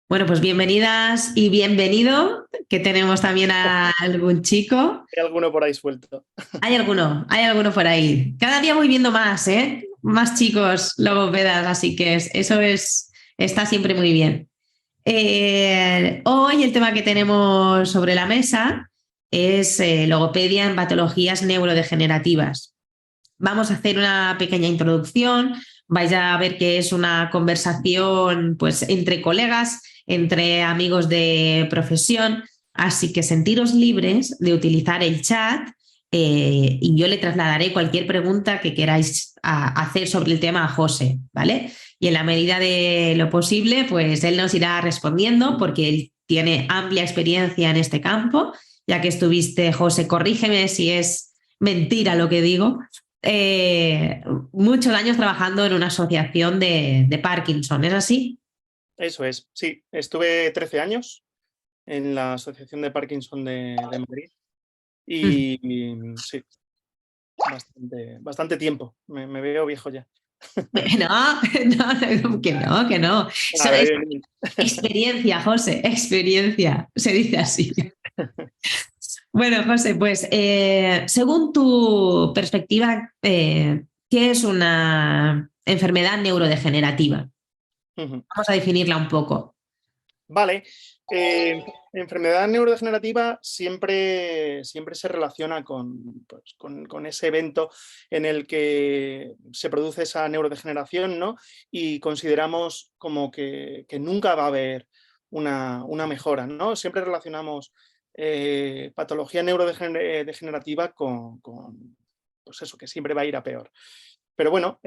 Bueno, pues bienvenidas y bienvenido, que tenemos también a algún chico. Hay alguno por ahí suelto. Hay alguno por ahí. Cada día voy viendo más, ¿eh? Más chicos logopedas, así que está siempre muy bien. Hoy el tema que tenemos sobre la mesa es logopedia en patologías neurodegenerativas. Vamos a hacer una pequeña introducción, vais a ver que es una conversación pues entre colegas, entre amigos de profesión, así que sentiros libres de utilizar el chat y yo le trasladaré cualquier pregunta que queráis hacer sobre el tema a José, ¿vale? Y en la medida de lo posible, pues él nos irá respondiendo porque él tiene amplia experiencia en este campo, ya que estuviste, José, corrígeme si es mentira lo que digo, eh, muchos años trabajando en una asociación de Parkinson, ¿es así? Eso es, sí. Estuve 13 años en la Asociación de Parkinson de Madrid y sí, bastante tiempo. Me veo viejo ya. No, no, que no, que no. Eso Nada, es bien, bien. experiencia, José, experiencia, se dice así. Bueno, José, pues según tu perspectiva, ¿qué es una enfermedad neurodegenerativa? Ujú. Vamos a definirla un poco. Vale. Enfermedad neurodegenerativa siempre se relaciona pues, con ese evento en el que se produce esa neurodegeneración, ¿no? Y consideramos como que nunca va a haber una mejora, ¿no? Siempre relacionamos patología neurodegenerativa con, pues eso, que siempre va a ir a peor. Pero bueno,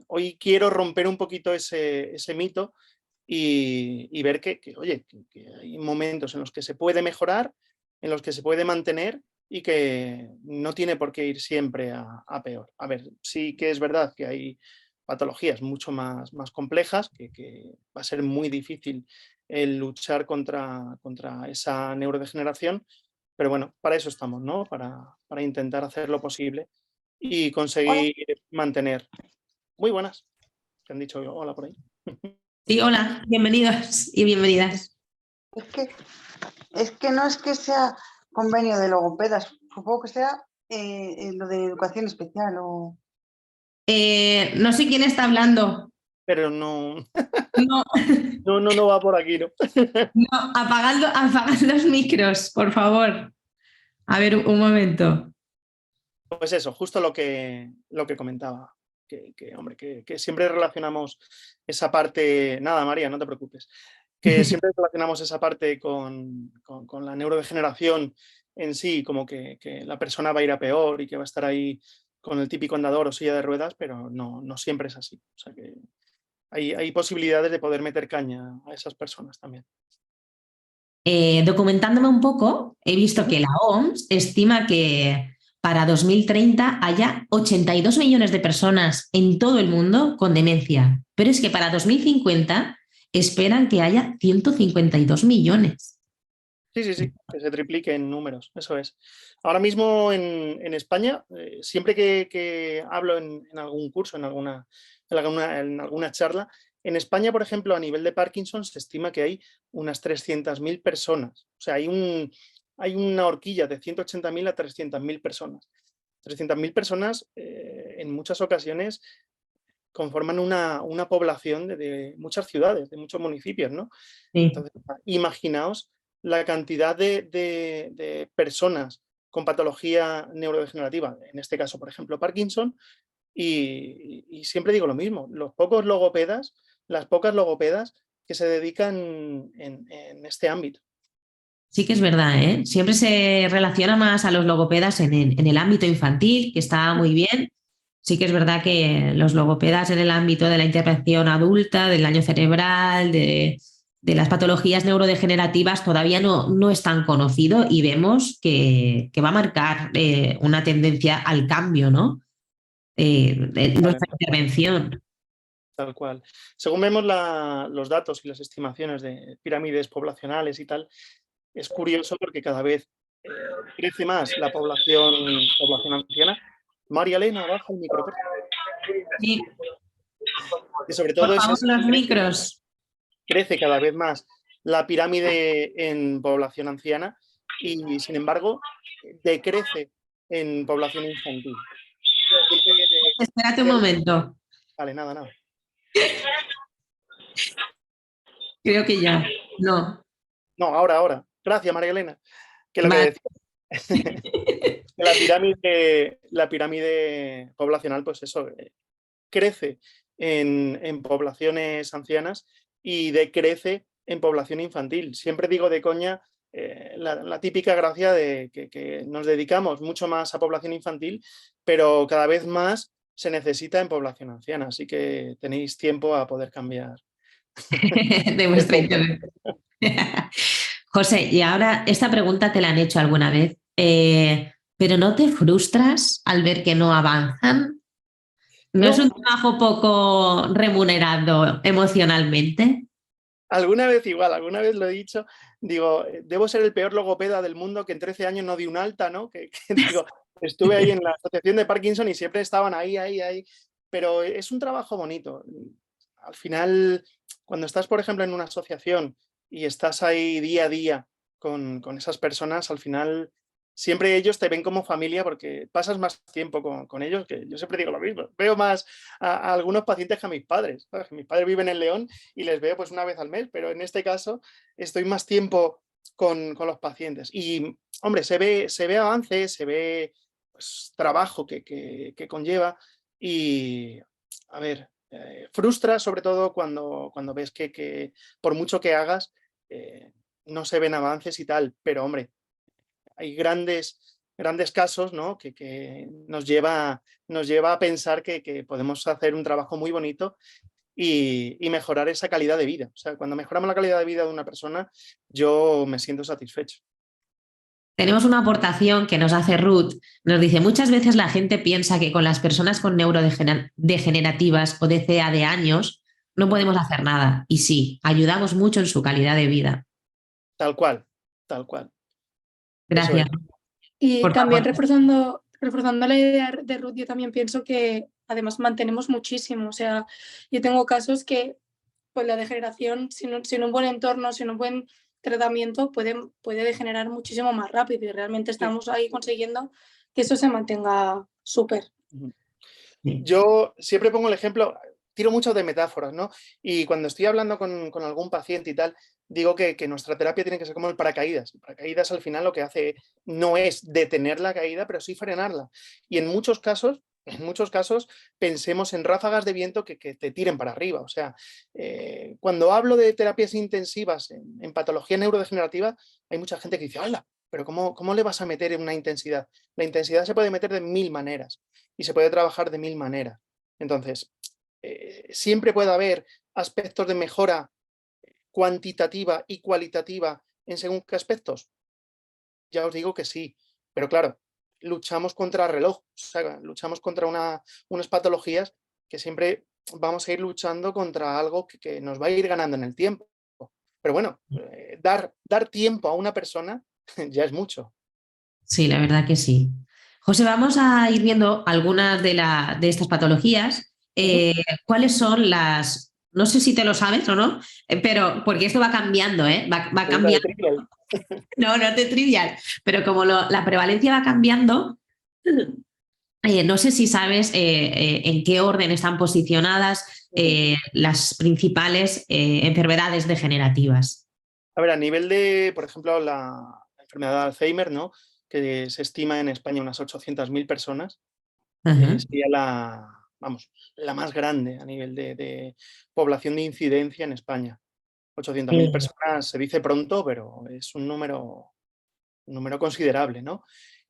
hoy quiero romper un poquito ese mito y ver oye, que hay momentos en los que se puede mejorar, en los que se puede mantener y que no tiene por qué ir siempre a peor. A ver, sí que es verdad que hay patologías mucho más complejas, que va a ser muy difícil el luchar contra esa neurodegeneración, pero bueno, para eso estamos, ¿no? Para intentar hacer lo posible y Hola, conseguir mantener. Muy buenas, que han dicho hola por ahí. Sí, hola, bienvenidos y bienvenidas. es que, es que no es que sea convenio de logopedas, supongo que sea lo de educación especial o... No sé quién está hablando. Pero no, No, no va por aquí, ¿no? no, apagad los micros, por favor. A ver, un momento. Pues eso, justo lo que comentaba, hombre, que siempre relacionamos esa parte, nada, María, no te preocupes, que siempre relacionamos esa parte con la neurodegeneración en sí, como que la persona va a ir a peor y que va a estar ahí con el típico andador o silla de ruedas, pero no siempre es así. O sea que hay posibilidades de poder meter caña a esas personas también. Documentándome un poco, he visto Ujú. que la OMS estima que para 2030 haya 82 millones de personas en todo el mundo con demencia, pero es que para 2050 esperan que haya 152 millones. Sí, que se triplique en números, eso es. Ahora mismo en España, siempre que hablo en algún curso, en alguna charla, en España, por ejemplo, a nivel de Parkinson, se estima que hay unas 300.000 personas. O sea, hay una horquilla de 180.000 a 300.000 personas. 300.000 personas, en muchas ocasiones, conforman una población de muchas ciudades, de muchos municipios, ¿no? Sí. Entonces, imaginaos la cantidad de personas con patología neurodegenerativa, en este caso, por ejemplo, Parkinson, y siempre digo lo mismo, las pocas logopedas que se dedican en este ámbito. Sí que es verdad, ¿eh? Siempre se relaciona más a los logopedas en el ámbito infantil, que está muy bien. Sí que es verdad que los logopedas en el ámbito de la intervención adulta, del daño cerebral, de las patologías neurodegenerativas todavía no es tan conocido y vemos que va a marcar una tendencia al cambio, ¿no? De Vale, nuestra intervención. tal cual. Según vemos los datos y las estimaciones de pirámides poblacionales y tal, es curioso porque cada vez crece más la población anciana. María Elena, baja el micro, por favor. Sí, Y sobre por todo es favor, eso, los crece, micros. crece cada vez más la pirámide en población anciana y, sin embargo, decrece en población infantil. Espérate un momento. Vale, nada, nada. Creo que ya. No. No, ahora. Gracias, María Elena. Que lo Vale. que decía, la pirámide poblacional, pues eso, crece en poblaciones ancianas y decrece en población infantil. Siempre digo de coña la típica gracia de que nos dedicamos mucho más a población infantil, pero cada vez más se necesita en población anciana, así que tenéis tiempo a poder cambiar. De vuestra internet. José, y ahora esta pregunta te la han hecho alguna vez, pero ¿no te frustras al ver que no avanzan? ¿No es un trabajo poco remunerado emocionalmente? Alguna vez igual, alguna vez lo he dicho, digo, debo ser el peor logopeda del mundo que en 13 años no di un alta, ¿no? Digo, estuve ahí en la asociación de Parkinson y siempre estaban ahí, pero es un trabajo bonito. Al final, cuando estás, por ejemplo, en una asociación y estás ahí día a día con esas personas, al final siempre ellos te ven como familia porque pasas más tiempo con ellos, que yo siempre digo lo mismo. Veo más a algunos pacientes que a mis padres. ¿Sabes? Mis padres viven en León y les veo pues una vez al mes, pero en este caso estoy más tiempo con los pacientes. Y, hombre, se ve avance, se ve pues, trabajo que conlleva y, a ver, frustra sobre todo cuando ves que por mucho que hagas, no se ven avances y tal, pero hombre, hay grandes casos, ¿no? que nos lleva a pensar que podemos hacer un trabajo muy bonito y mejorar esa calidad de vida. O sea, cuando mejoramos la calidad de vida de una persona, yo me siento satisfecho. Tenemos una aportación que nos hace Ruth. Nos dice, muchas veces la gente piensa que con las personas con neurodegenerativas o DCA de años no podemos hacer nada. Y sí, ayudamos mucho en su calidad de vida. Tal cual, tal cual. Eso Gracias. es. Y Por también favor. reforzando la idea de Ruth, yo también pienso que además mantenemos muchísimo. O sea, yo tengo casos que pues la degeneración, sin un buen entorno, sin un buen tratamiento, puede degenerar muchísimo más rápido y realmente estamos ahí consiguiendo que eso se mantenga súper. Yo siempre pongo el ejemplo, tiro mucho de metáforas, ¿no? Y cuando estoy hablando con algún paciente y tal, digo que nuestra terapia tiene que ser como el paracaídas. El paracaídas al final lo que hace no es detener la caída, pero sí frenarla. Y en muchos casos, pensemos en ráfagas de viento que te tiren para arriba. O sea, cuando hablo de terapias intensivas en patología neurodegenerativa, hay mucha gente que dice, ¡hala! Pero ¿cómo le vas a meter en una intensidad? La intensidad se puede meter de 1000 maneras y se puede trabajar de 1000 maneras. Entonces, siempre puede haber aspectos de mejora cuantitativa y cualitativa en según qué aspectos. Ya os digo que sí, pero claro, luchamos contra el reloj, o sea, luchamos contra unas patologías que siempre vamos a ir luchando contra algo que nos va a ir ganando en el tiempo. Pero bueno, dar tiempo a una persona ya es mucho. Sí, la verdad que sí. José, vamos a ir viendo algunas de estas patologías. ¿Cuáles son las, no sé si te lo sabes o no, pero porque esto va cambiando, ¿eh? Va cambiando. No, no es de trivial, pero como la prevalencia va cambiando, no sé si sabes en qué orden están posicionadas las principales enfermedades degenerativas. A ver, a nivel de, por ejemplo, la enfermedad de Alzheimer, ¿no? Que se estima en España unas 800.000 personas, sería la más grande a nivel de población de incidencia en España. 800.000 personas se dice pronto, pero es un número considerable, ¿no?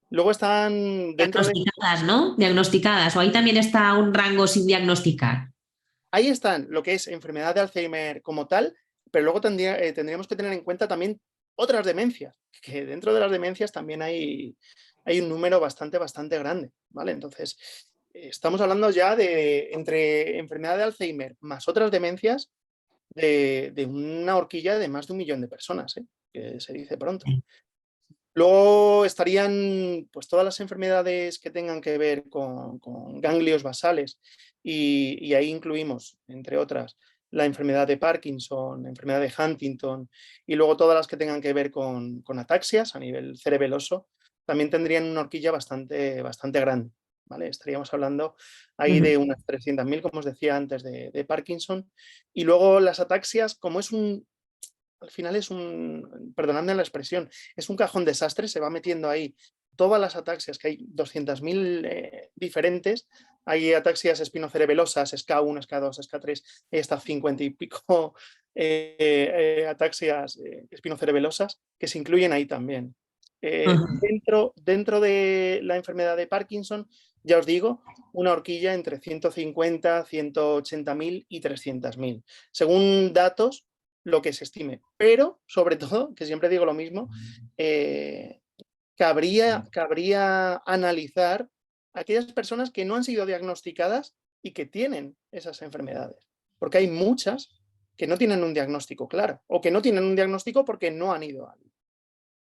Luego están dentro de... Diagnosticadas, ¿no? Diagnosticadas, o ahí también está un rango sin diagnosticar. Ahí están lo que es enfermedad de Alzheimer como tal, pero luego tendríamos que tener en cuenta también otras demencias, que dentro de las demencias también hay un número bastante grande, ¿vale? Entonces, estamos hablando ya de entre enfermedad de Alzheimer más otras demencias de una horquilla de más de 1 millón de personas, que se dice pronto. Luego estarían pues, todas las enfermedades que tengan que ver con ganglios basales y ahí incluimos, entre otras, la enfermedad de Parkinson, la enfermedad de Huntington y luego todas las que tengan que ver con ataxias a nivel cerebeloso, también tendrían una horquilla bastante grande, ¿vale? Estaríamos hablando ahí de unas 300.000, como os decía antes, de Parkinson. Y luego las ataxias, como es al final es perdonadme la expresión, es un cajón desastre, se va metiendo ahí todas las ataxias, que hay 200.000 diferentes. Hay ataxias espinocerebelosas, SCA1, SCA2, SCA3, hasta 50 y pico ataxias espinocerebelosas que se incluyen ahí también. Dentro de la enfermedad de Parkinson, ya os digo, una horquilla entre 150, 180.000 y 300.000, según datos, lo que se estime. Pero, sobre todo, que siempre digo lo mismo, cabría analizar aquellas personas que no han sido diagnosticadas y que tienen esas enfermedades. Porque hay muchas que no tienen un diagnóstico claro o que no tienen un diagnóstico porque no han ido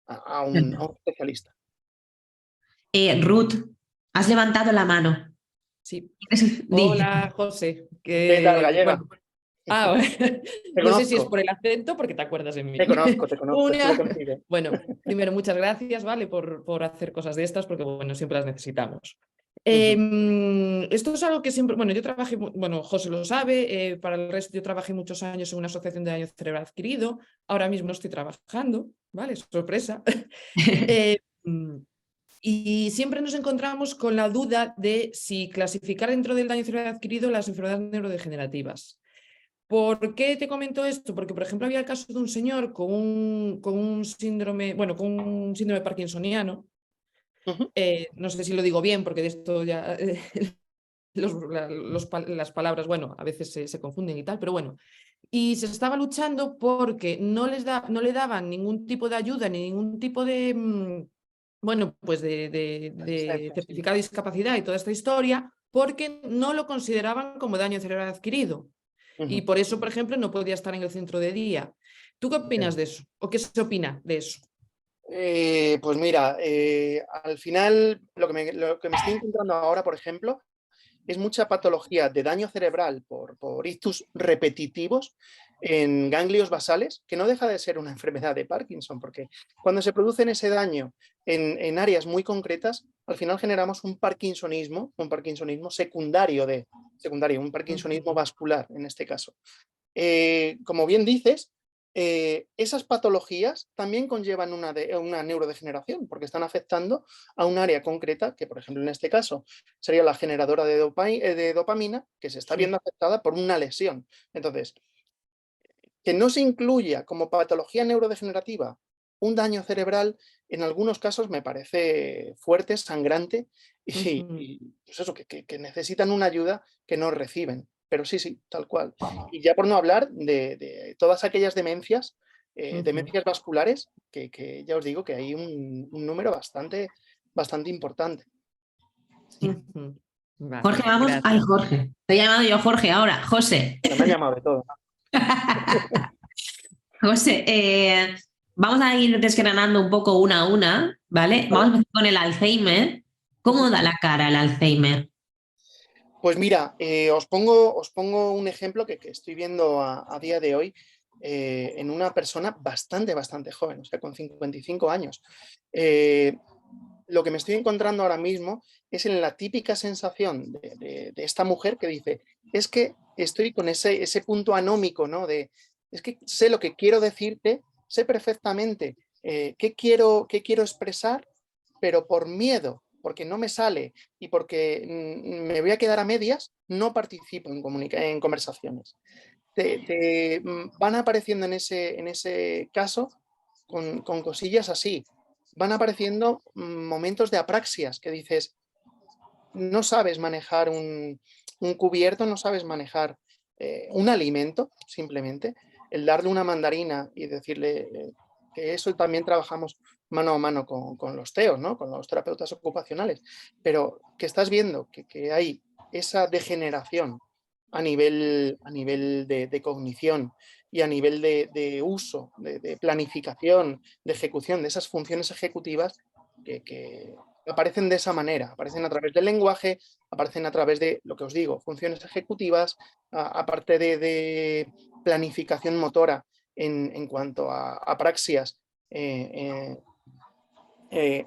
a un especialista. Ruth, has levantado la mano. Sí. Di. Hola, José. ¿Qué tal, gallega? Bueno, no sé si es por el acento, porque te acuerdas de mí. Te conozco, estuve contigo. Bueno, primero, muchas gracias, ¿vale? Por hacer cosas de estas, porque bueno, siempre las necesitamos. Esto es algo que siempre, bueno, yo trabajé, bueno, José lo sabe, para el resto yo trabajé muchos años en una asociación de daño cerebral adquirido, ahora mismo no estoy trabajando, ¿vale? Sorpresa. Y siempre nos encontramos con la duda de si clasificar dentro del daño cerebral adquirido las enfermedades neurodegenerativas. ¿Por qué te comento esto? Porque, por ejemplo, había el caso de un señor con un síndrome, bueno, con un síndrome parkinsoniano. No sé si lo digo bien, porque de esto ya las palabras, bueno, a veces se confunden y tal, pero bueno. Y se estaba luchando porque no le daban ningún tipo de ayuda ni ningún tipo de, bueno, pues de certificado de discapacidad y toda esta historia, porque no lo consideraban como daño cerebral adquirido. Y por eso, por ejemplo, no podía estar en el centro de día. ¿Tú qué opinas de eso? ¿O qué se opina de eso? Pues mira, al final lo que me estoy encontrando ahora, por ejemplo, es mucha patología de daño cerebral por ictus repetitivos en ganglios basales, que no deja de ser una enfermedad de Parkinson, porque cuando se produce ese daño en áreas muy concretas, al final generamos un parkinsonismo secundario, un parkinsonismo vascular en este caso. Como bien dices, esas patologías también conllevan una neurodegeneración, porque están afectando a un área concreta, que por ejemplo en este caso sería la generadora de dopamina, que se está viendo afectada por una lesión. Entonces, que no se incluya como patología neurodegenerativa un daño cerebral, en algunos casos me parece fuerte, sangrante, y pues eso, que necesitan una ayuda que no reciben. Pero sí, tal cual. Y ya por no hablar de todas aquellas demencias, demencias vasculares, que ya os digo que hay un número bastante importante. Sí. Vale, Jorge, vamos. gracias. Ay, Jorge. Te he llamado yo Jorge ahora. José. Bueno, me han llamado de todo. José, vamos a ir desgranando un poco una a una, ¿vale? Vamos a empezar con el Alzheimer. ¿Cómo da la cara el Alzheimer? Pues mira, os pongo un ejemplo que estoy viendo a día de hoy en una persona bastante joven, o sea, con 55 años. Lo que me estoy encontrando ahora mismo es en la típica sensación de esta mujer que dice, es que estoy con ese punto anómico, ¿no? Es que sé lo que quiero decirte, sé perfectamente qué quiero expresar, pero por miedo, porque no me sale y porque me voy a quedar a medias, no participo en conversaciones. Van apareciendo en ese caso con cosillas así. Van apareciendo momentos de apraxias que dices, no sabes manejar un cubierto, no sabes manejar un alimento, simplemente. El darle una mandarina y decirle que eso también trabajamos mano a mano con los TEOs, ¿no? Con los terapeutas ocupacionales, pero que estás viendo que hay esa degeneración a nivel de cognición y a nivel de uso, de planificación, de ejecución de esas funciones ejecutivas que aparecen de esa manera, aparecen a través del lenguaje, aparecen a través de, lo que os digo, funciones ejecutivas, aparte de planificación motora en cuanto a praxias,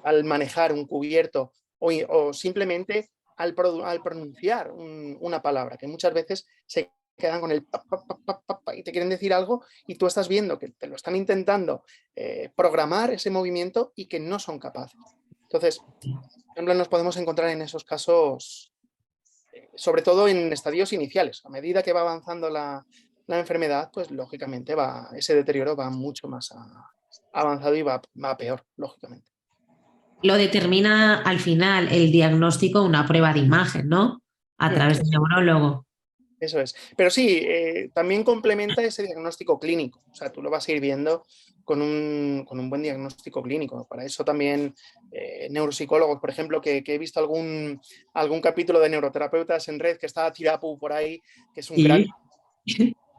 al manejar un cubierto o simplemente al pronunciar una palabra, que muchas veces se quedan con el y te quieren decir algo y tú estás viendo que te lo están intentando programar ese movimiento y que no son capaces. Entonces, por ejemplo, nos podemos encontrar en esos casos, sobre todo en estadios iniciales. A medida que va avanzando la enfermedad, pues lógicamente ese deterioro va mucho más avanzado y va peor, lógicamente. Lo determina al final el diagnóstico, una prueba de imagen, ¿no? A través del neurólogo. Eso es. Pero sí, también complementa ese diagnóstico clínico. O sea, tú lo vas a ir viendo con un buen diagnóstico clínico. Para eso también neuropsicólogos, por ejemplo, que he visto algún capítulo de neuroterapeutas en red, que está Tirapu por ahí, que es un crack.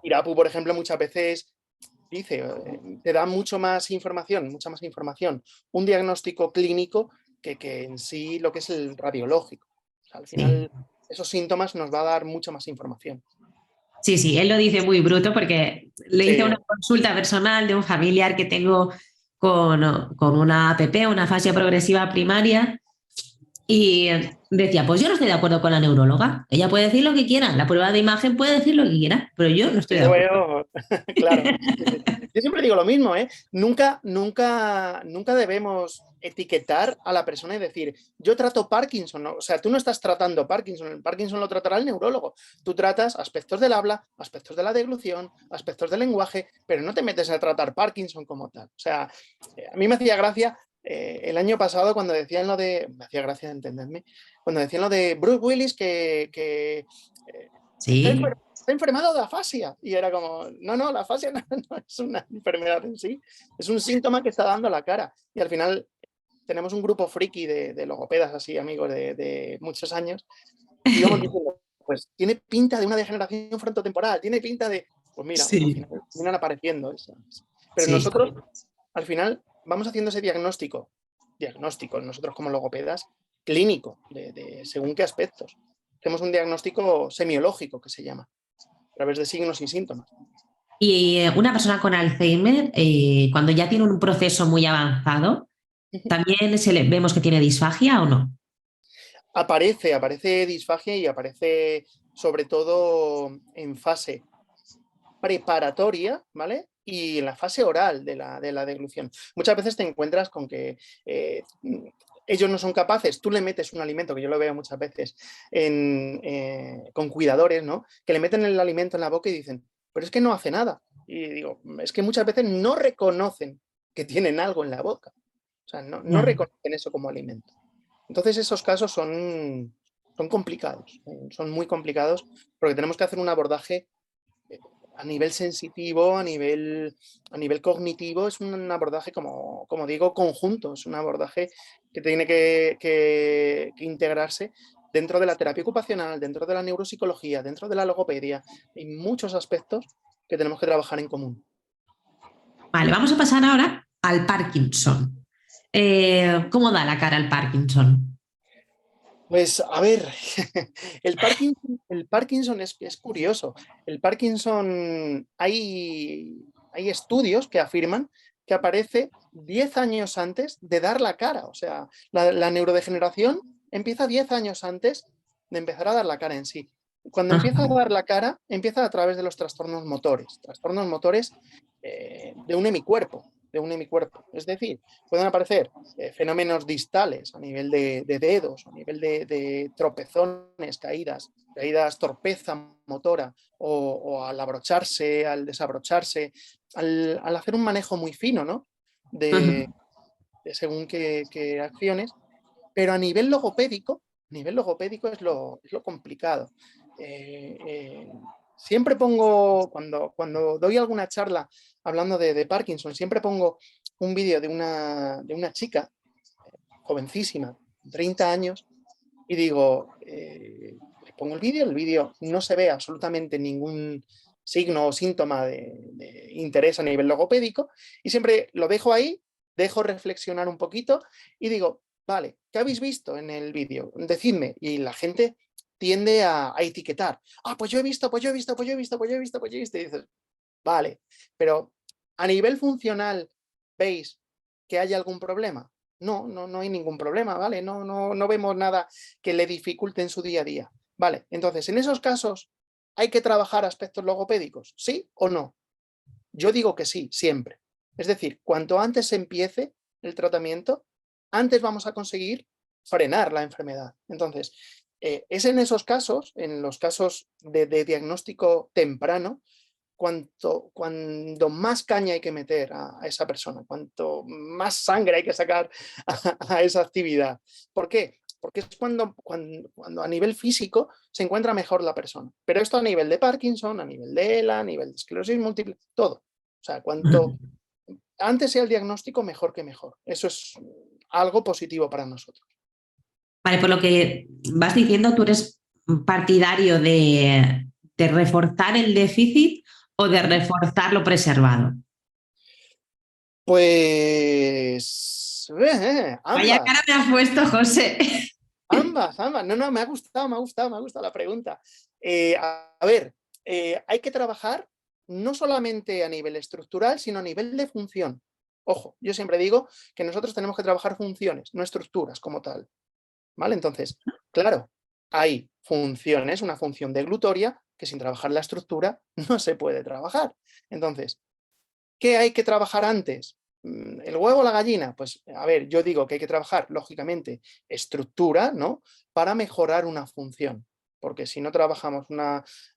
Tirapu, por ejemplo, muchas veces dice, te da mucha más información, un diagnóstico clínico que en sí lo que es el radiológico. O sea, al final, esos síntomas nos va a dar mucha más información. Sí, él lo dice muy bruto porque le hice una consulta personal de un familiar que tengo con una APP, una fascia progresiva primaria, y decía, pues yo no estoy de acuerdo con la neuróloga. Ella puede decir lo que quiera, la prueba de imagen puede decir lo que quiera, pero yo no estoy de acuerdo. Claro. Yo siempre digo lo mismo, ¿eh? Nunca debemos etiquetar a la persona y decir, yo trato Parkinson, ¿no? O sea, tú no estás tratando Parkinson, el Parkinson lo tratará el neurólogo. Tú tratas aspectos del habla, aspectos de la deglución, aspectos del lenguaje, pero no te metes a tratar Parkinson como tal. O sea, a mí me hacía gracia el año pasado cuando decían me hacía gracia entenderme, cuando decían lo de Bruce Willis que está enfermado de afasia. Y era como, no, la afasia no es una enfermedad en sí, es un síntoma que está dando la cara. Y al final tenemos un grupo friki de logopedas así, amigos de muchos años, y vamos diciendo, pues tiene pinta de una degeneración frontotemporal, tiene pinta de... Pues mira, al final terminan apareciendo esas. Pero nosotros, al final, vamos haciendo ese diagnóstico, nosotros como logopedas, clínico, de según qué aspectos. Hacemos un diagnóstico semiológico, que se llama, a través de signos y síntomas. Y una persona con Alzheimer, cuando ya tiene un proceso muy avanzado, ¿también vemos que tiene disfagia o no? Aparece disfagia y aparece sobre todo en fase preparatoria, ¿vale? Y en la fase oral de la deglución. Muchas veces te encuentras con que ellos no son capaces, tú le metes un alimento, que yo lo veo muchas veces con cuidadores, ¿no? Que le meten el alimento en la boca y dicen, pero es que no hace nada. Y digo, es que muchas veces no reconocen que tienen algo en la boca. O sea, no reconocen eso como alimento. Entonces esos casos son complicados, son muy complicados porque tenemos que hacer un abordaje a nivel sensitivo, a nivel cognitivo, es un abordaje, como digo, conjunto, es un abordaje que tiene que integrarse dentro de la terapia ocupacional, dentro de la neuropsicología, dentro de la logopedia, hay muchos aspectos que tenemos que trabajar en común. Vale, vamos a pasar ahora al Parkinson. ¿Cómo da la cara el Parkinson? Pues a ver, el Parkinson es curioso. El Parkinson, hay estudios que afirman que aparece 10 años antes de dar la cara. O sea, la neurodegeneración empieza 10 años antes de empezar a dar la cara en sí. Cuando empieza a dar la cara, empieza a través de los trastornos motores de un hemicuerpo. Es decir, pueden aparecer fenómenos distales a nivel de dedos, a nivel de tropezones, caídas, torpeza motora, o al abrocharse, al desabrocharse, al hacer un manejo muy fino, ¿no? de según qué acciones, pero a nivel logopédico es lo complicado. Siempre pongo, cuando doy alguna charla hablando de Parkinson, siempre pongo un vídeo de una chica jovencísima, 30 años, y digo, le pongo el vídeo no se ve absolutamente ningún signo o síntoma de interés a nivel logopédico, y siempre lo dejo ahí, dejo reflexionar un poquito y digo, Vale, ¿qué habéis visto en el vídeo? Decidme. Y la gente tiende a etiquetar. Ah, pues yo he visto, pues yo he visto, pues yo he visto, pues yo he visto, pues yo he visto. Y dices, vale, pero a nivel funcional, ¿veis que hay algún problema? No hay ningún problema, ¿vale? No vemos nada que le dificulte en su día a día. Vale, entonces, en esos casos, ¿hay que trabajar aspectos logopédicos? ¿Sí o no? Yo digo que sí, siempre. Es decir, cuanto antes se empiece el tratamiento, antes vamos a conseguir frenar la enfermedad. Entonces, es en esos casos, en los casos de diagnóstico temprano, cuando más caña hay que meter a esa persona, cuanto más sangre hay que sacar a esa actividad. ¿Por qué? Porque es cuando a nivel físico se encuentra mejor la persona. Pero esto a nivel de Parkinson, a nivel de ELA, a nivel de esclerosis múltiple, todo. O sea, cuanto antes sea el diagnóstico, mejor que mejor. Eso es algo positivo para nosotros. Vale, por lo que vas diciendo, tú eres partidario de reforzar el déficit o de reforzar lo preservado. Pues Vaya cara ambas. me has puesto, José. Ambas. No, me ha gustado la pregunta. A ver, hay que trabajar no solamente a nivel estructural, sino a nivel de función. Ojo, yo siempre digo que nosotros tenemos que trabajar funciones, no estructuras como tal. ¿Vale? Entonces, claro, hay funciones, una función deglutoria, que sin trabajar la estructura no se puede trabajar. Entonces, ¿qué hay que trabajar antes? ¿El huevo o la gallina? Pues, a ver, yo digo que hay que trabajar, lógicamente, estructura, ¿no? Para mejorar una función. Porque si no trabajamos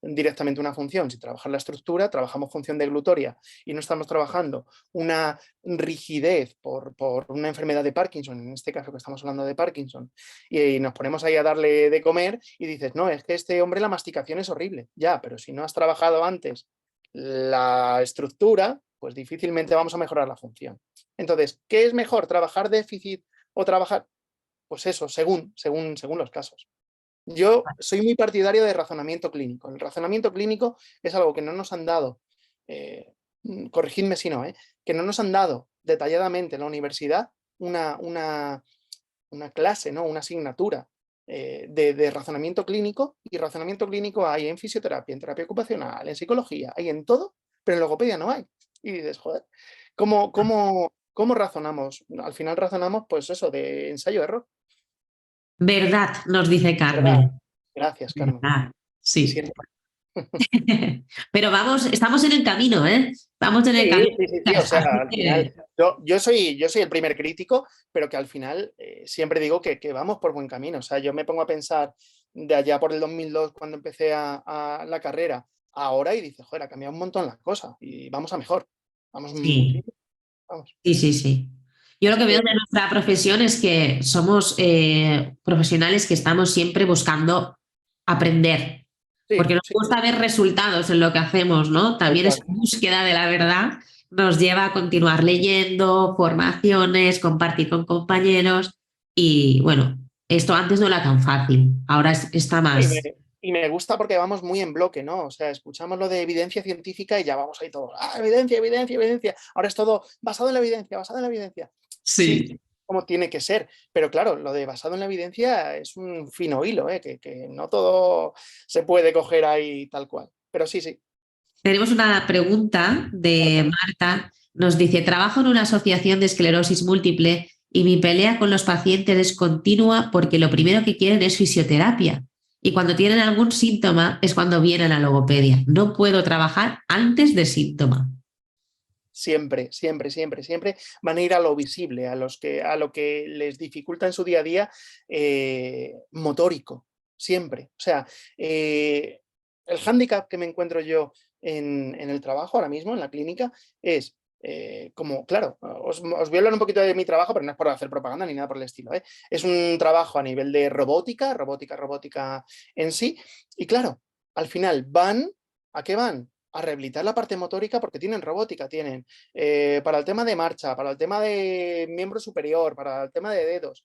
directamente una función, si trabajar la estructura, trabajamos función deglutoria y no estamos trabajando una rigidez por una enfermedad de Parkinson, en este caso que estamos hablando de Parkinson, y nos ponemos ahí a darle de comer y dices, no, es que este hombre la masticación es horrible. Ya, pero si no has trabajado antes la estructura, pues difícilmente vamos a mejorar la función. Entonces, ¿qué es mejor? ¿Trabajar déficit o trabajar? Pues eso, según los casos. Yo soy muy partidario de razonamiento clínico. El razonamiento clínico es algo que no nos han dado, corregidme si no, que no nos han dado detalladamente en la universidad una clase, ¿no? Una asignatura de razonamiento clínico, y razonamiento clínico hay en fisioterapia, en terapia ocupacional, en psicología, hay en todo, pero en logopedia no hay. Y dices, joder, ¿cómo razonamos? Al final razonamos, pues eso, de ensayo-error. Verdad, nos dice ¿Verdad? Carmen. Gracias, Carmen. Verdad, Me sí. siento. Pero vamos, estamos en el camino, ¿eh? Estamos en el camino. Sí, o sea, Así al que, final, yo soy el primer crítico, pero que al final siempre digo que vamos por buen camino. O sea, yo me pongo a pensar de allá por el 2002, cuando empecé a la carrera, ahora, y dices, joder, ha cambiado un montón las cosas y vamos a mejor. Vamos sí, muchísimo. Vamos. sí. Yo lo Así que veo que de nuestra profesión es que somos profesionales que estamos siempre buscando aprender, porque nos sí, gusta ver resultados en lo que hacemos, ¿no? tal También esa cual. búsqueda de la verdad nos lleva a continuar leyendo, formaciones, compartir con compañeros y bueno, esto antes no era tan fácil, ahora está Y más. me gusta porque vamos muy en bloque, ¿no? O sea, escuchamos lo de evidencia científica y ya vamos ahí todos. Ah, evidencia, evidencia, evidencia. Ahora es todo basado en la evidencia, basado en la evidencia. Sí, Sí. como tiene que ser. Pero claro, lo de basado en la evidencia es un fino hilo, ¿eh? Que no todo se puede coger ahí tal cual. Pero sí. Tenemos una pregunta Claro. de Marta. Nos dice, trabajo en una asociación de esclerosis múltiple y mi pelea con los pacientes es continua porque lo primero que quieren es fisioterapia. Y cuando tienen algún síntoma es cuando vienen a logopedia. No puedo trabajar antes de síntoma. Siempre van a ir a lo visible, a lo que les dificulta en su día a día motórico, siempre. O sea, el hándicap que me encuentro yo en el trabajo ahora mismo, en la clínica, es como, claro, os voy a hablar un poquito de mi trabajo, pero no es por hacer propaganda ni nada por el estilo. Es un trabajo a nivel de robótica en sí, y claro, al final ¿a qué van? A rehabilitar la parte motórica porque tienen robótica, tienen para el tema de marcha, para el tema de miembro superior, para el tema de dedos,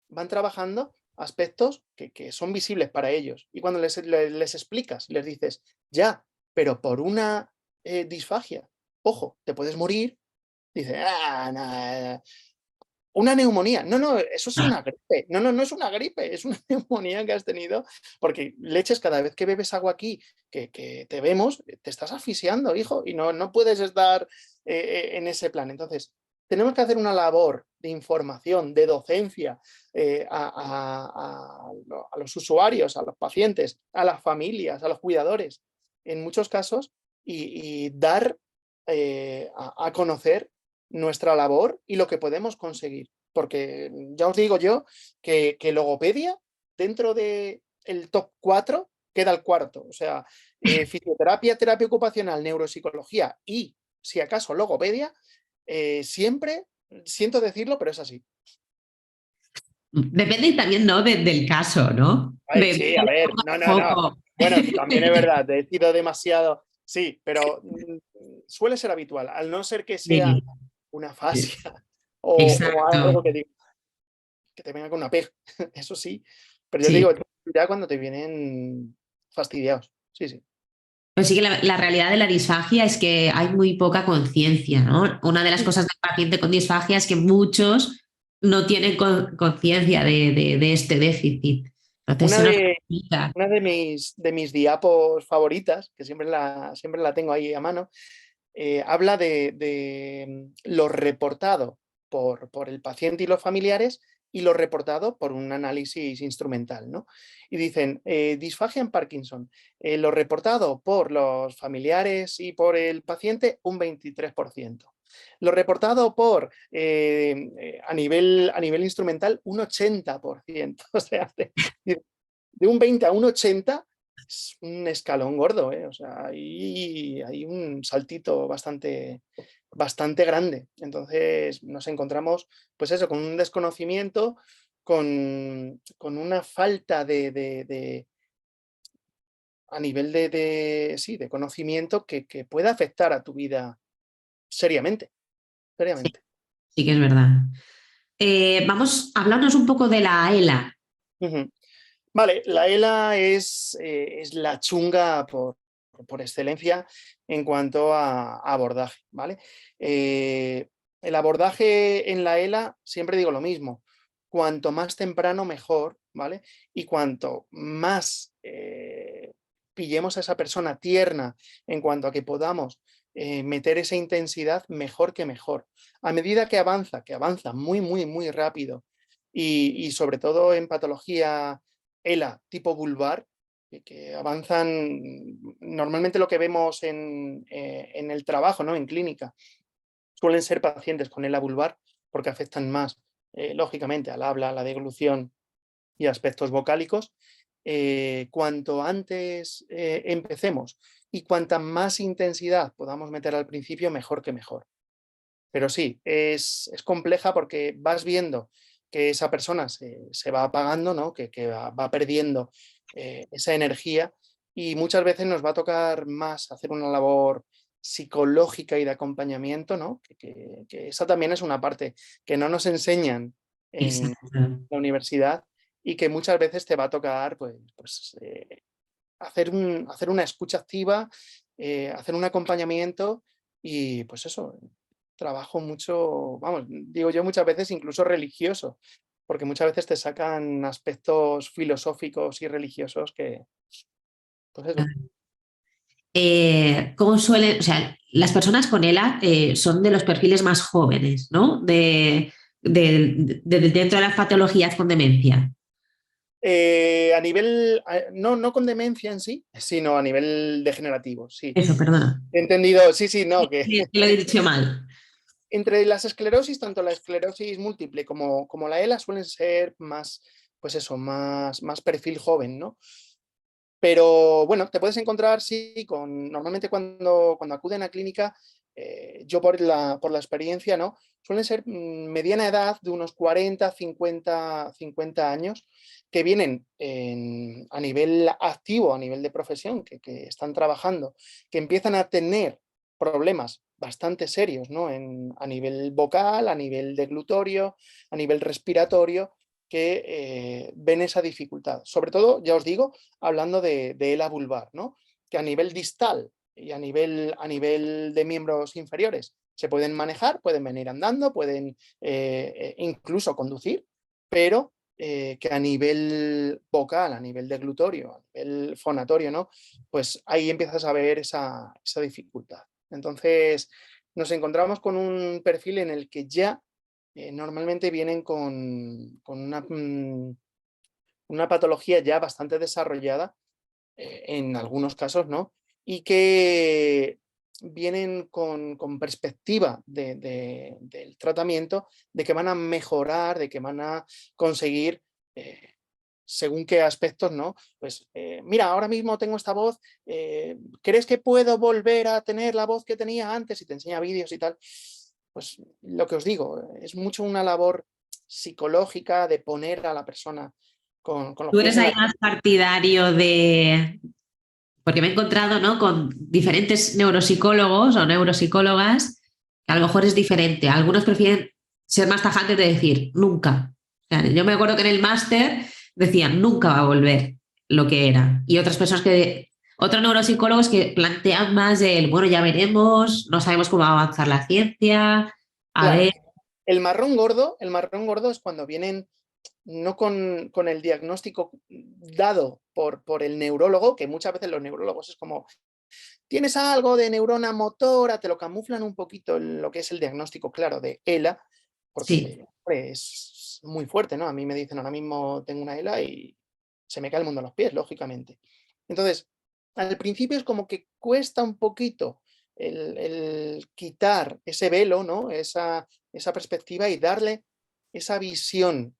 van trabajando aspectos que son visibles para ellos. Y cuando les explicas, les dices, ya, pero por una disfagia, ojo, te puedes morir, dice, una neumonía. No, no, eso es una gripe. No, no, no es una gripe, es una neumonía que has tenido, porque leches, cada vez que bebes agua aquí, que te vemos, te estás asfixiando, hijo, y no puedes estar en ese plan. Entonces, tenemos que hacer una labor de información, de docencia a los usuarios, a los pacientes, a las familias, a los cuidadores, en muchos casos, y dar a conocer nuestra labor y lo que podemos conseguir. Porque ya os digo yo que logopedia, dentro del top 4, queda el cuarto. O sea, fisioterapia, terapia ocupacional, neuropsicología y, si acaso, logopedia, siempre, siento decirlo, pero es así. Depende también, ¿no? del caso, ¿no? Ay, sí, a ver, no. Bueno, también es verdad, he sido demasiado. Sí, pero suele ser habitual, al no ser que sea Sí, una fascia o exacto. algo que te venga con una pega, eso sí. Pero yo Sí. digo, ya cuando te vienen fastidiados. Sí, sí. Pero sí que la realidad de la disfagia es que hay muy poca conciencia, ¿no? Una de las cosas del paciente con disfagia es que muchos no tienen conciencia de este déficit. Entonces Una se nos de, complica. una de mis diapos favoritas, que siempre la tengo ahí a mano, habla de lo reportado por el paciente y los familiares y lo reportado por un análisis instrumental, ¿no? Y dicen, disfagia en Parkinson, lo reportado por los familiares y por el paciente, un 23%. Lo reportado a nivel instrumental, un 80%. O sea, de un 20 a un 80 es un escalón gordo, ¿eh? O sea, hay un saltito bastante grande. Entonces nos encontramos, pues eso, con un desconocimiento, con una falta a nivel sí, de conocimiento que pueda afectar a tu vida seriamente, Sí, seriamente. sí que es verdad. Vamos a hablarnos un poco de la ELA. Ujú. Vale, la ELA es la chunga por excelencia en cuanto a abordaje, ¿vale? El abordaje en la ELA, siempre digo lo mismo, cuanto más temprano mejor, ¿vale? Y cuanto más pillemos a esa persona tierna en cuanto a que podamos meter esa intensidad, mejor que mejor. A medida que avanza muy, muy, muy rápido y sobre todo en patología ELA tipo vulvar, que avanzan normalmente lo que vemos en el trabajo, ¿no? En clínica, suelen ser pacientes con ELA vulvar porque afectan más, lógicamente, al habla, a la deglución y aspectos vocálicos. Cuanto antes empecemos y cuanta más intensidad podamos meter al principio, mejor que mejor. Pero sí, es compleja porque vas viendo que esa persona se va apagando, ¿no? que va perdiendo esa energía y muchas veces nos va a tocar más hacer una labor psicológica y de acompañamiento, ¿no? Que esa también es una parte que no nos enseñan en Exacto. la universidad y que muchas veces te va a tocar pues, hacer una escucha activa, hacer un acompañamiento y pues eso, trabajo mucho, vamos, digo yo muchas veces incluso religioso, porque muchas veces te sacan aspectos filosóficos y religiosos que, pues eso. ¿Cómo suelen, o sea, las personas con ELA son de los perfiles más jóvenes, ¿no? Dentro de las patologías con demencia. A nivel, no con demencia en sí, sino a nivel degenerativo, sí. Eso, perdona. He entendido, sí, no, que Que lo he dicho mal. entre las esclerosis, tanto la esclerosis múltiple como la ELA suelen ser más, pues eso, más perfil joven, ¿no? Pero bueno, te puedes encontrar, sí, normalmente cuando acuden a clínica, yo por la experiencia, ¿no? Suelen ser mediana edad de unos 40, 50 años, que vienen a nivel activo, a nivel de profesión, que están trabajando, que empiezan a tener problemas bastante serios, ¿no? A nivel vocal, a nivel deglutorio, a nivel respiratorio, que ven esa dificultad. Sobre todo, ya os digo, hablando de ELA vulvar, ¿no? Que a nivel distal y a nivel de miembros inferiores Se pueden manejar, pueden venir andando, pueden incluso conducir, pero que a nivel vocal, a nivel deglutorio, a nivel fonatorio, ¿no? Pues ahí empiezas a ver esa dificultad. Entonces nos encontramos con un perfil en el que ya normalmente vienen con una patología ya bastante desarrollada, en algunos casos, ¿no? Y que vienen con perspectiva del tratamiento, de que van a mejorar, de que van a conseguir, según qué aspectos, ¿no? Pues mira, ahora mismo tengo esta voz, ¿crees que puedo volver a tener la voz que tenía antes? Y te enseña vídeos y tal. Pues lo que os digo, es mucho una labor psicológica de poner a la persona con los Tú pies eres en ahí la... más partidario de, porque me he encontrado, ¿no?, con diferentes neuropsicólogos o neuropsicólogas, que a lo mejor es diferente. Algunos prefieren ser más tajantes de decir nunca. O sea, yo me acuerdo que en el máster decían nunca va a volver lo que era. Y otras personas que, otros neuropsicólogos que plantean más el, bueno, ya veremos, no sabemos cómo va a avanzar la ciencia, a Claro, ver. el marrón gordo es cuando vienen no con el diagnóstico dado por el neurólogo, que muchas veces los neurólogos es como, tienes algo de neurona motora, te lo camuflan un poquito lo que es el diagnóstico claro de ELA, Sí, porque hombre, es muy fuerte, ¿no? A mí me dicen ahora mismo tengo una ELA y se me cae el mundo a los pies, lógicamente. Entonces, al principio es como que cuesta un poquito el quitar ese velo, ¿no? Esa perspectiva y darle esa visión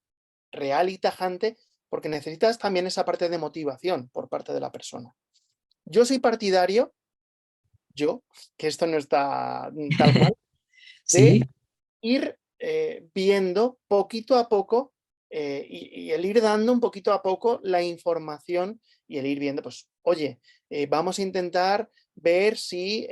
real y tajante, porque necesitas también esa parte de motivación por parte de la persona. Yo soy partidario, que esto no está tal cual, de sí. ir viendo poquito a poco y el ir dando un poquito a poco la información y el ir viendo, pues, oye, vamos a intentar ver si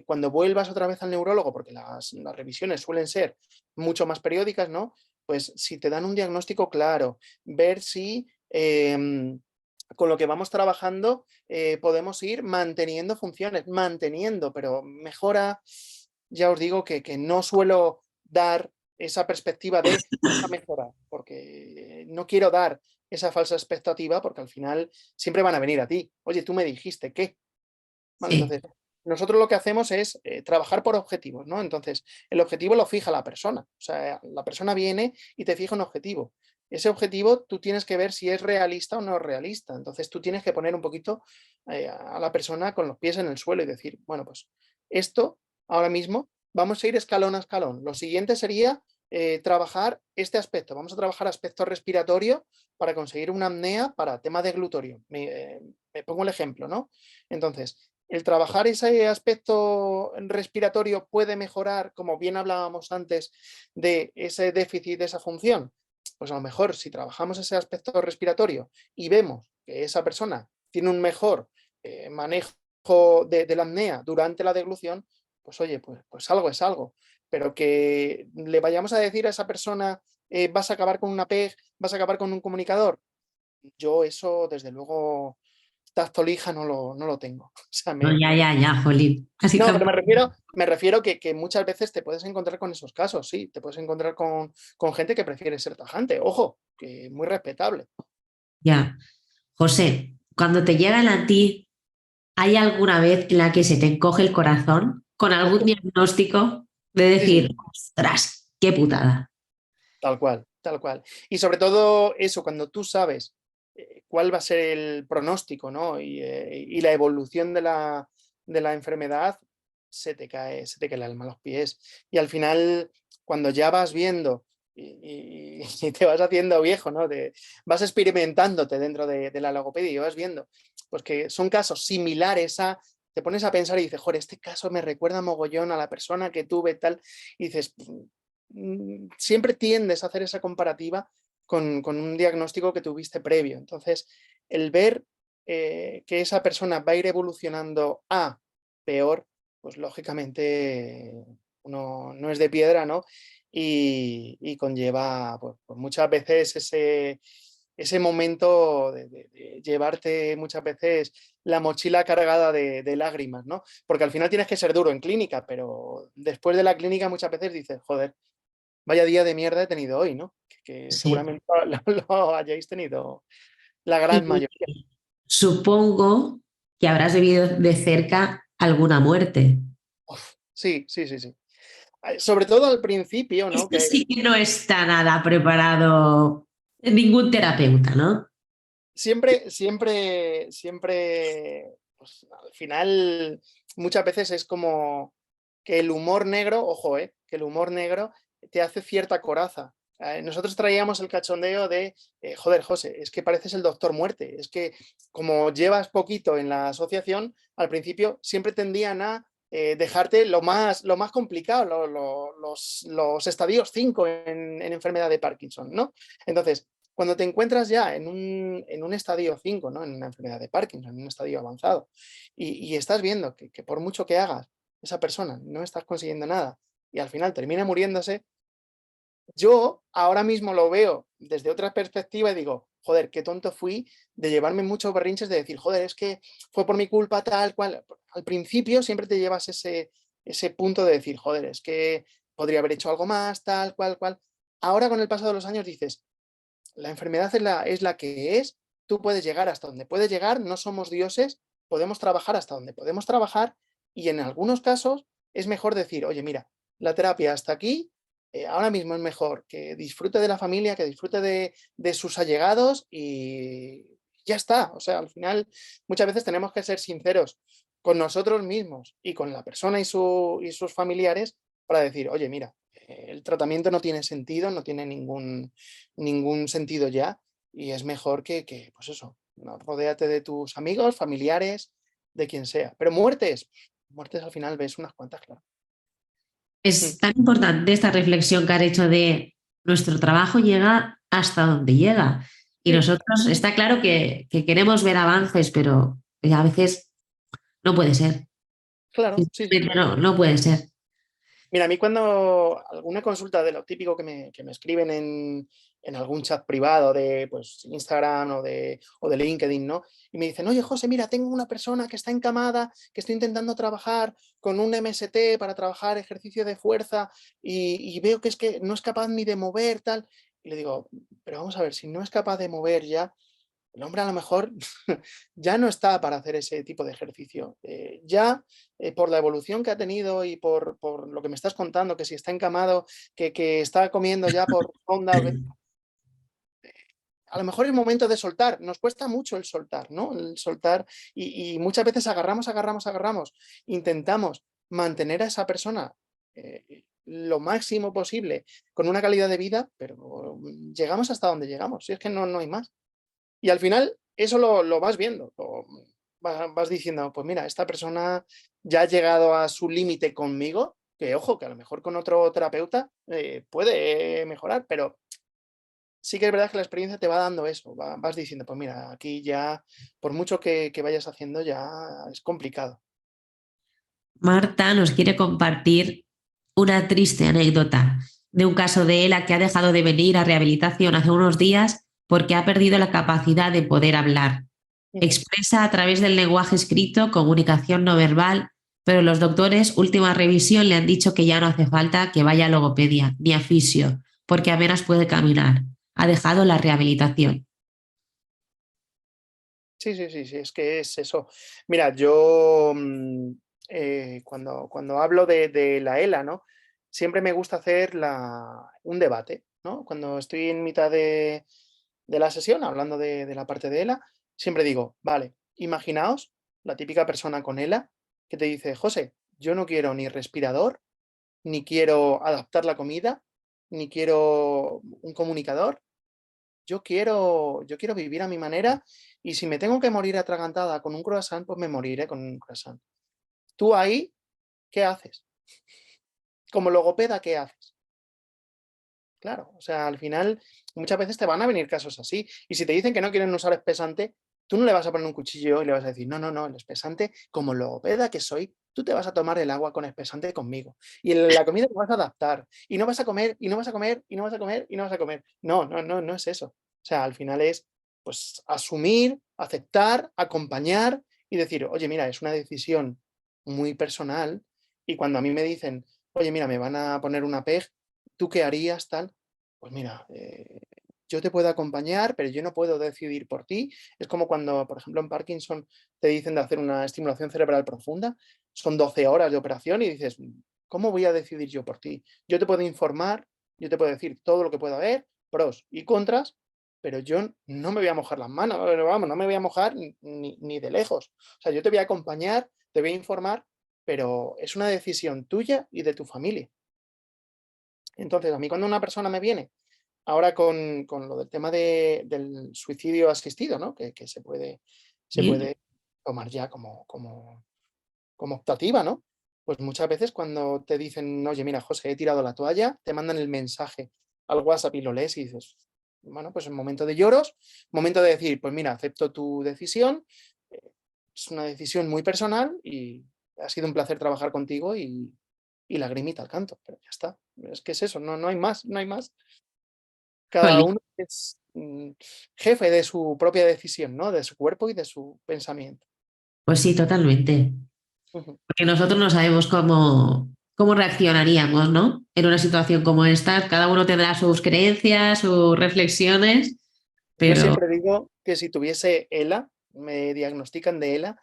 cuando vuelvas otra vez al neurólogo, porque las revisiones suelen ser mucho más periódicas, ¿no? Pues si te dan un diagnóstico claro, ver si con lo que vamos trabajando podemos ir manteniendo funciones, pero mejora, ya os digo que no suelo dar esa perspectiva de vas a mejorar, porque no quiero dar esa falsa expectativa, porque al final siempre van a venir a ti. Oye, tú me dijiste que, ¿vale? Sí. Entonces, nosotros lo que hacemos es trabajar por objetivos, ¿no? Entonces, el objetivo lo fija la persona. O sea, la persona viene y te fija un objetivo. Ese objetivo tú tienes que ver si es realista o no es realista. Entonces, tú tienes que poner un poquito a la persona con los pies en el suelo y decir, bueno, pues esto ahora mismo vamos a ir escalón a escalón. Lo siguiente sería trabajar este aspecto. Vamos a trabajar aspecto respiratorio para conseguir una apnea para tema de glutorio. Me pongo el ejemplo, ¿no? Entonces, el trabajar ese aspecto respiratorio puede mejorar, como bien hablábamos antes, de ese déficit de esa función. Pues a lo mejor si trabajamos ese aspecto respiratorio y vemos que esa persona tiene un mejor manejo de la apnea durante la deglución, pues oye, pues algo es algo. Pero que le vayamos a decir a esa persona, vas a acabar con una PEG, vas a acabar con un comunicador, yo eso desde luego tacto lija no lo tengo. O sea, No, ya, jolín. Así no, pero tampoco. me refiero que muchas veces te puedes encontrar con esos casos, sí, te puedes encontrar con gente que prefiere ser tajante, ojo, que muy respetable. Ya. José, cuando te llegan a ti, ¿hay alguna vez en la que se te encoge el corazón con algún diagnóstico de Sí, sí, decir, ostras, qué putada? tal cual, tal cual. Y sobre todo eso, cuando tú sabes cuál va a ser el pronóstico, ¿no? Y la evolución de la enfermedad, se te cae el alma a los pies. Y al final, cuando ya vas viendo y te vas haciendo viejo, ¿no? Vas experimentándote dentro de la logopedia y vas viendo, pues que son casos similares a, te pones a pensar y dices, joder, este caso me recuerda mogollón a la persona que tuve tal, y dices, siempre tiendes a hacer esa comparativa con un diagnóstico que tuviste previo. Entonces, el ver que esa persona va a ir evolucionando a peor, pues lógicamente uno no es de piedra, ¿no? Y conlleva pues muchas veces ese momento de llevarte muchas veces la mochila cargada de lágrimas, ¿no? Porque al final tienes que ser duro en clínica, pero después de la clínica muchas veces dices, joder, vaya día de mierda he tenido hoy, ¿no? Que Sí. seguramente lo hayáis tenido la gran Y mayoría. supongo que habrás vivido de cerca alguna muerte. Sí, sí, sí, sí. Sobre todo al principio, ¿no? Esto sí que no está nada preparado ningún terapeuta, ¿no? Siempre, pues, al final, muchas veces es como que el humor negro, ojo, que el humor negro te hace cierta coraza. Nosotros traíamos el cachondeo de, joder, José, es que pareces el Doctor Muerte, es que como llevas poquito en la asociación, al principio siempre tendían a dejarte lo más complicado, los estadios 5 en enfermedad de Parkinson, ¿no? Entonces, cuando te encuentras ya en un estadio 5, ¿no? En una enfermedad de Parkinson, en un estadio avanzado, y estás viendo que por mucho que hagas, esa persona no estás consiguiendo nada y al final termina muriéndose, yo ahora mismo lo veo desde otra perspectiva y digo, joder, qué tonto fui de llevarme muchos berrinches de decir, joder, es que fue por mi culpa tal cual. Al principio siempre te llevas ese punto de decir, joder, es que podría haber hecho algo más, tal cual, cual. Ahora con el paso de los años dices, la enfermedad es la que es, tú puedes llegar hasta donde puedes llegar, no somos dioses, podemos trabajar hasta donde podemos trabajar y en algunos casos es mejor decir, oye, mira, la terapia hasta aquí, ahora mismo es mejor que disfrute de la familia, que disfrute de sus allegados y ya está. O sea, al final muchas veces tenemos que ser sinceros con nosotros mismos y con la persona y sus familiares para decir, oye, mira, el tratamiento no tiene sentido, no tiene ningún sentido ya y es mejor pues eso, ¿no? Rodéate de tus amigos, familiares, de quien sea. Pero muertes al final ves unas cuantas, claro. Es tan importante esta reflexión que has hecho de nuestro trabajo llega hasta donde llega. Y Sí, nosotros, está claro que queremos ver avances, pero a veces no puede ser. claro, sí, sí. Simplemente no puede ser. Mira, a mí cuando alguna consulta de lo típico que me escriben en algún chat privado de pues, Instagram o de LinkedIn, ¿no? Y me dicen, oye, José, mira, tengo una persona que está encamada, que estoy intentando trabajar con un MST para trabajar ejercicio de fuerza y veo que es que no es capaz ni de mover, tal. Y le digo, pero vamos a ver, si no es capaz de mover ya, el hombre a lo mejor ya no está para hacer ese tipo de ejercicio. Ya por la evolución que ha tenido y por lo que me estás contando, que si está encamado, que está comiendo ya por onda, a lo mejor es momento de soltar. Nos cuesta mucho el soltar, ¿no? El soltar y muchas veces agarramos. Intentamos mantener a esa persona lo máximo posible con una calidad de vida, pero llegamos hasta donde llegamos. Si es que no hay más. Y al final eso lo vas viendo, vas diciendo, pues mira, esta persona ya ha llegado a su límite conmigo, que ojo, que a lo mejor con otro terapeuta puede mejorar, pero sí que es verdad que la experiencia te va dando eso, vas diciendo, pues mira, aquí ya, por mucho que vayas haciendo, ya es complicado. Marta nos quiere compartir una triste anécdota de un caso de ella que ha dejado de venir a rehabilitación hace unos días porque ha perdido la capacidad de poder hablar. Expresa a través del lenguaje escrito, comunicación no verbal, pero los doctores, última revisión, le han dicho que ya no hace falta que vaya a logopedia ni a fisio, porque apenas puede caminar. Ha dejado la rehabilitación. Sí, es que es eso. Mira, yo cuando hablo de la ELA, ¿no? Siempre me gusta hacer un debate, ¿no? Cuando estoy en mitad de la sesión, hablando de la parte de ELA, siempre digo, vale, imaginaos la típica persona con ELA que te dice, José, yo no quiero ni respirador, ni quiero adaptar la comida, ni quiero un comunicador, yo quiero vivir a mi manera y si me tengo que morir atragantada con un croissant, pues me moriré con un croissant. Tú ahí, ¿qué haces? Como logopeda, ¿qué haces? Claro, o sea, al final muchas veces te van a venir casos así. Y si te dicen que no quieren usar espesante, tú no le vas a poner un cuchillo y le vas a decir, no, el espesante, como logopeda que soy, tú te vas a tomar el agua con espesante conmigo. Y en la comida te vas a adaptar. Y no vas a comer, y no vas a comer, y no vas a comer, y no vas a comer. No es eso. O sea, al final es pues asumir, aceptar, acompañar y decir, oye, mira, es una decisión muy personal y cuando a mí me dicen, oye, mira, me van a poner una PEG, ¿tú qué harías tal? Pues mira, yo te puedo acompañar, pero yo no puedo decidir por ti. Es como cuando, por ejemplo, en Parkinson te dicen de hacer una estimulación cerebral profunda, son 12 horas de operación y dices, ¿cómo voy a decidir yo por ti? Yo te puedo informar, yo te puedo decir todo lo que pueda haber, pros y contras, pero yo no me voy a mojar las manos, vamos, no me voy a mojar ni de lejos. O sea, yo te voy a acompañar, te voy a informar, pero es una decisión tuya y de tu familia. Entonces, a mí cuando una persona me viene, ahora con lo del tema del suicidio asistido, ¿no? Que se puede ¿Sí? tomar ya como optativa, ¿no? Pues muchas veces cuando te dicen, oye, mira, José, he tirado la toalla, te mandan el mensaje al WhatsApp y lo lees y dices, bueno, pues en momento de lloros, momento de decir, pues mira, acepto tu decisión, es una decisión muy personal y ha sido un placer trabajar contigo y lagrimita al canto, pero ya está. Es que es eso, no hay más, no hay más. Cada Jolín, uno es jefe de su propia decisión, ¿no? De su cuerpo y de su pensamiento. pues sí, totalmente. Ujú. Porque nosotros no sabemos cómo reaccionaríamos, ¿no? En una situación como esta, cada uno tendrá sus creencias, sus reflexiones, Yo pero siempre digo que si tuviese ELA, me diagnostican de ELA,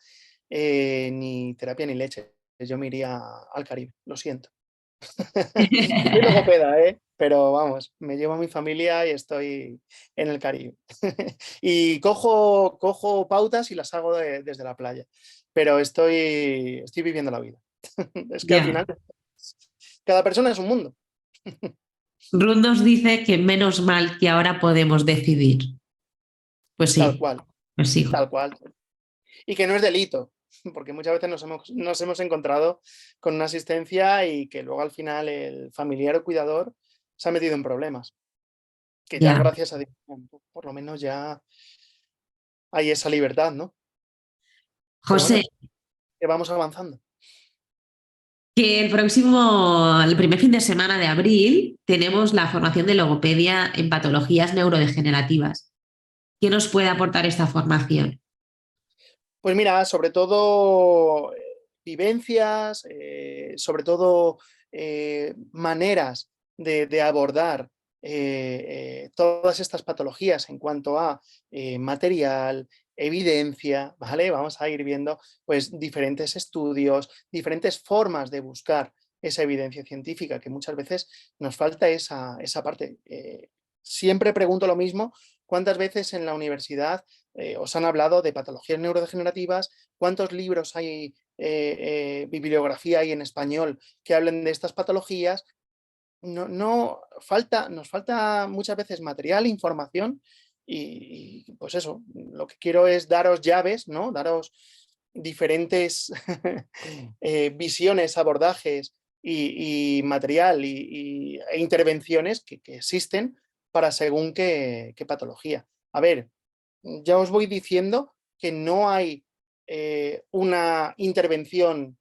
ni terapia ni leche. Yo me iría al Caribe, lo siento. Soy logopeda, ¿eh? Pero vamos, me llevo a mi familia y estoy en el Caribe. Y cojo pautas y las hago desde la playa. Pero estoy viviendo la vida. Es que al ya. final cada persona es un mundo. Ruth nos dice que menos mal que ahora podemos decidir. Pues Tal sí, cual, pues sí. tal cual. Y que no es delito, porque muchas veces nos hemos encontrado con una asistencia y que luego al final el familiar o cuidador se ha metido en problemas. Que ya Ya. gracias a Dios, por lo menos ya hay esa libertad, ¿no? Pero José, bueno, que vamos avanzando. que el primer fin de semana de abril, tenemos la formación de logopedia en patologías neurodegenerativas. ¿Qué nos puede aportar esta formación? Pues mira, sobre todo vivencias, sobre todo maneras de abordar todas estas patologías en cuanto a material, evidencia, ¿vale? Vamos a ir viendo pues diferentes estudios, diferentes formas de buscar esa evidencia científica, que muchas veces nos falta esa parte. Siempre pregunto lo mismo, ¿cuántas veces en la universidad os han hablado de patologías neurodegenerativas? ¿Cuántos libros hay, bibliografía hay en español que hablen de estas patologías? Nos falta muchas veces material, información pues eso, lo que quiero es daros llaves, ¿no? Daros diferentes visiones, abordajes y material e intervenciones que existen para según qué patología. A ver, ya os voy diciendo que no hay una intervención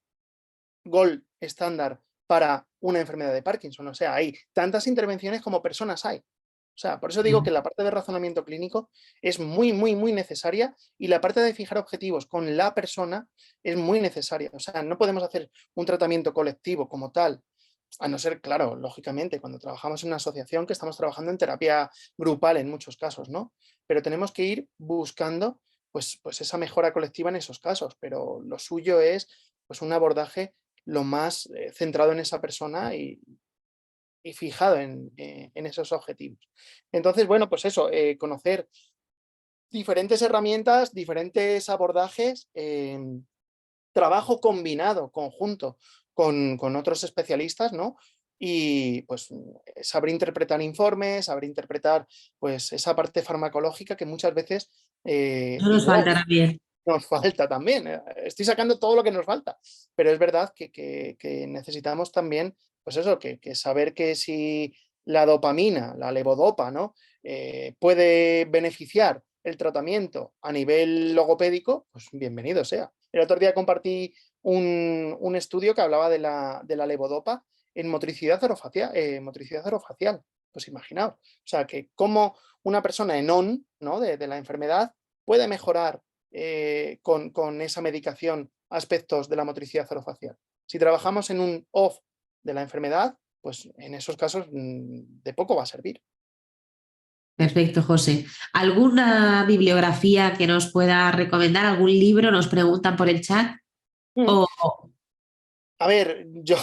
gold estándar para una enfermedad de Parkinson. O sea, hay tantas intervenciones como personas hay. O sea, por eso digo que la parte de razonamiento clínico es muy, muy, muy necesaria y la parte de fijar objetivos con la persona es muy necesaria. O sea, no podemos hacer un tratamiento colectivo como tal, a no ser, claro, lógicamente, cuando trabajamos en una asociación que estamos trabajando en terapia grupal en muchos casos, ¿no? Pero tenemos que ir buscando pues esa mejora colectiva en esos casos, pero lo suyo es pues un abordaje lo más centrado en esa persona y fijado en esos objetivos. Entonces, bueno, pues eso, conocer diferentes herramientas, diferentes abordajes, trabajo combinado, conjunto con otros especialistas, ¿no? Y pues saber interpretar informes, saber interpretar pues esa parte farmacológica que muchas veces No nos digo, faltará bien. nos falta también. Estoy sacando todo lo que nos falta, pero es verdad que necesitamos también, pues eso, que saber que si la dopamina, la levodopa, ¿no? Puede beneficiar el tratamiento a nivel logopédico, pues bienvenido sea. El otro día compartí un estudio que hablaba de la levodopa en motricidad orofacial. Pues imaginaos. O sea, que cómo una persona en on, ¿no? de la enfermedad puede mejorar con esa medicación aspectos de la motricidad orofacial. Si trabajamos en un off de la enfermedad, pues en esos casos de poco va a servir. Perfecto, José. ¿Alguna bibliografía que nos pueda recomendar? ¿Algún libro? Nos preguntan por el chat. O, A ver, yo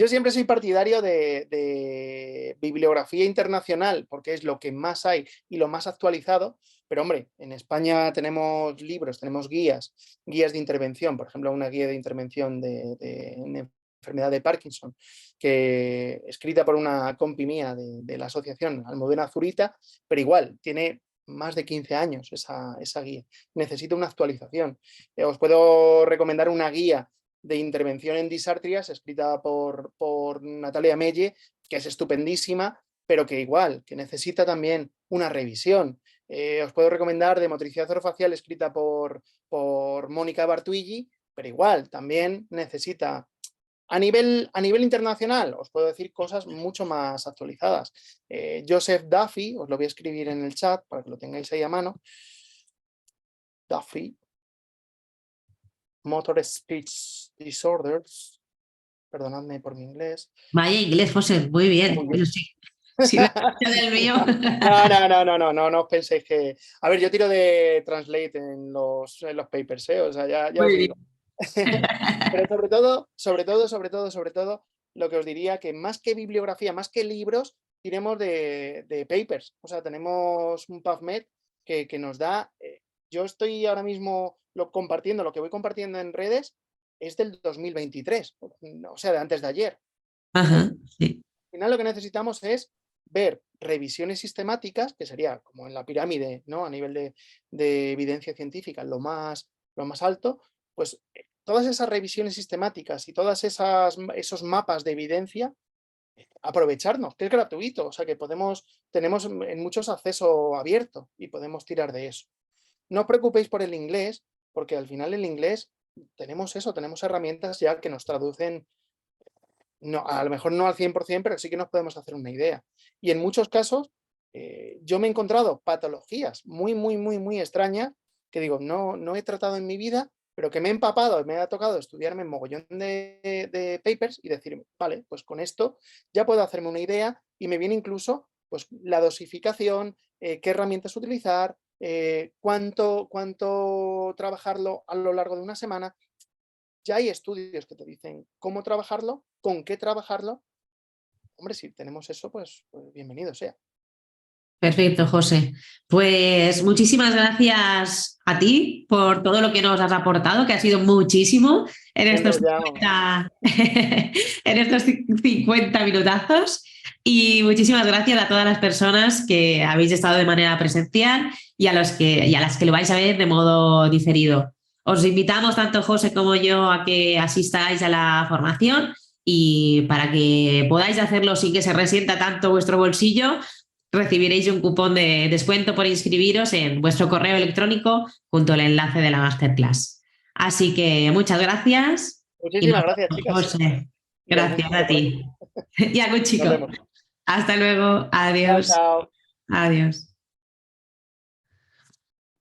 siempre soy partidario de bibliografía internacional, porque es lo que más hay y lo más actualizado, pero hombre, en España tenemos libros, tenemos guías de intervención, por ejemplo, una guía de intervención en enfermedad de Parkinson, escrita por una compi mía de la asociación Almudena Zurita, pero igual, tiene más de 15 años esa guía. Necesita una actualización. Os puedo recomendar una guía de intervención en disartrias, escrita por Natalia Melle, que es estupendísima, pero que igual, que necesita también una revisión. Os puedo recomendar de motricidad orofacial, escrita por Mónica Bartuigi, pero igual, también necesita... A nivel internacional, os puedo decir cosas mucho más actualizadas. Joseph Duffy, os lo voy a escribir en el chat para que lo tengáis ahí a mano. Duffy, Motor Speech Disorders, perdonadme por mi inglés. vaya inglés, José, muy bien. Pero sí, si me del mío. No os penséis que... A ver, yo tiro de translate en los papers, o sea, ya os digo. Pero sobre todo, lo que os diría que más que bibliografía, más que libros, tiremos de papers. O sea, tenemos un PubMed que nos da... yo estoy ahora mismo lo que voy compartiendo en redes es del 2023, o sea, de antes de ayer. Ajá, sí. Al final lo que necesitamos es ver revisiones sistemáticas, que sería como en la pirámide, ¿no? A nivel de evidencia científica, lo más alto, pues todas esas revisiones sistemáticas y todos esos mapas de evidencia, aprovecharnos, que es gratuito, o sea que tenemos en muchos acceso abierto y podemos tirar de eso. No os preocupéis por el inglés, porque al final el inglés tenemos herramientas ya que nos traducen, no, a lo mejor no al 100%, pero sí que nos podemos hacer una idea. Y en muchos casos yo me he encontrado patologías muy extrañas que digo, no he tratado en mi vida, pero que me he empapado, me ha tocado estudiarme un mogollón de papers y decir, vale, pues con esto ya puedo hacerme una idea y me viene incluso pues, la dosificación, qué herramientas utilizar, cuánto trabajarlo a lo largo de una semana. Ya hay estudios que te dicen cómo trabajarlo, con qué trabajarlo. Hombre, si tenemos eso, pues bienvenido sea. Perfecto, José. Pues muchísimas gracias a ti por todo lo que nos has aportado, que ha sido muchísimo en estos 50 minutazos. Y muchísimas gracias a todas las personas que habéis estado de manera presencial y a las que lo vais a ver de modo diferido. Os invitamos, tanto José como yo, a que asistáis a la formación y para que podáis hacerlo sin que se resienta tanto vuestro bolsillo, recibiréis un cupón de descuento por inscribiros en vuestro correo electrónico junto al enlace de la masterclass. Así que muchas gracias. Muchísimas gracias, chicas. José. Gracias a ti. Y a un chico. Hasta luego. Adiós. Chao. Adiós.